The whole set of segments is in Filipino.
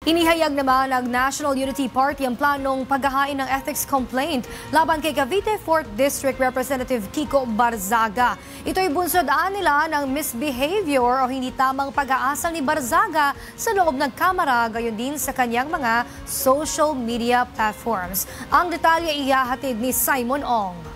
Inihayag naman ng National Unity Party ang planong paghahain ng ethics complaint laban kay Cavite 4th District Representative Kiko Barzaga. Ito'y bunsod-an nila ng misbehavior o hindi tamang pag-aasal ni Barzaga sa loob ng Kamara, gayon din sa kanyang mga social media platforms. Ang detalye ihahatid ni Simon Ong.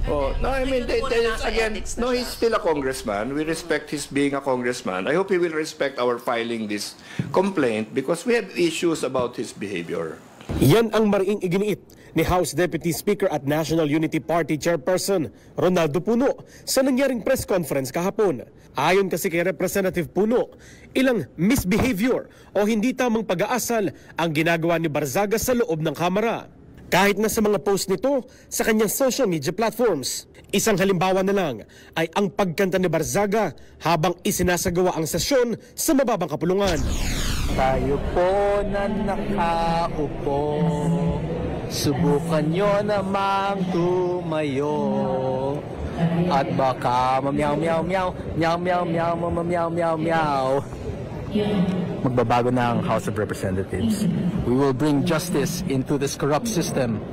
Oh, no, I mean, again, no, he's still a congressman. We respect his being a congressman. I hope he will respect our filing this complaint because we have issues about his behavior. Yan ang mariing iginiit ni House Deputy Speaker at National Unity Party Chairperson Ronaldo Puno sa nangyaring press conference kahapon. Ayon kasi kay Representative Puno, ilang misbehavior o hindi tamang pag-aasal ang ginagawa ni Barzaga sa loob ng Kamara. Kahit na sa mga post nito sa kanyang social media platforms. Isang halimbawa na lang ay ang pagkanta ni Barzaga habang isinasagawa ang sesyon sa mababang kapulungan. Tayo po na nakaupo, subukan nyo namang tumayo. At baka mamyaw meow meow, meow meow meow meow meow meow. Magbabago na ang House of Representatives. We will bring justice into this corrupt system.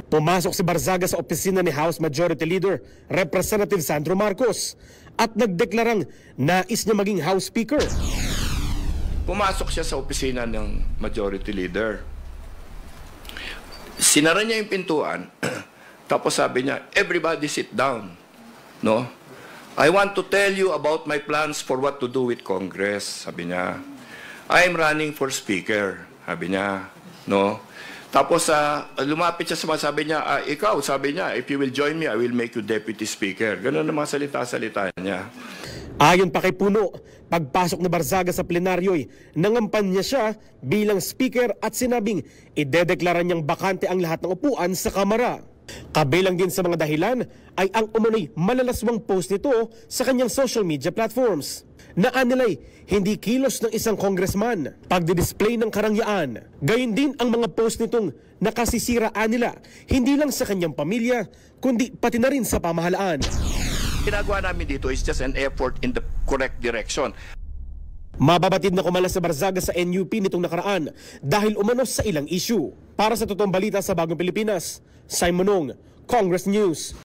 Pumasok si Barzaga sa opisina ni House Majority Leader Representative Sandro Marcos at nagdeklarang nais niya maging House Speaker. Pumasok siya sa opisina ng Majority Leader. Sinara niya yung pintuan, tapos sabi niya, everybody sit down. No? I want to tell you about my plans for what to do with Congress, sabi niya. I'm running for Speaker, sabi niya. No? Tapos lumapit siya sa sabi niya, ikaw, sabi niya, if you will join me, I will make you Deputy Speaker. Ganun ang mga salita-salita niya. Ayon pa kay Puno, pagpasok ni Barzaga sa plenaryo'y nangampan niya siya bilang Speaker at sinabing idedeklara niyang bakante ang lahat ng upuan sa Kamara. Kabilang din sa mga dahilan ay ang umano'y malalaswang post nito sa kanyang social media platforms. Naanilay hindi kilos ng isang congressman, pagdidisplay ng karangyaan. Gayon din ang mga post nitong nakasisiraan nila hindi lang sa kanyang pamilya kundi pati na rin sa pamahalaan. Ginagawa namin dito is just an effort in the correct direction. Mababatid na kumalas sa Barzaga sa NUP nitong nakaraan dahil umanos sa ilang issue. Para sa totoong balita sa Bagong Pilipinas, Simon Ong, Congress News.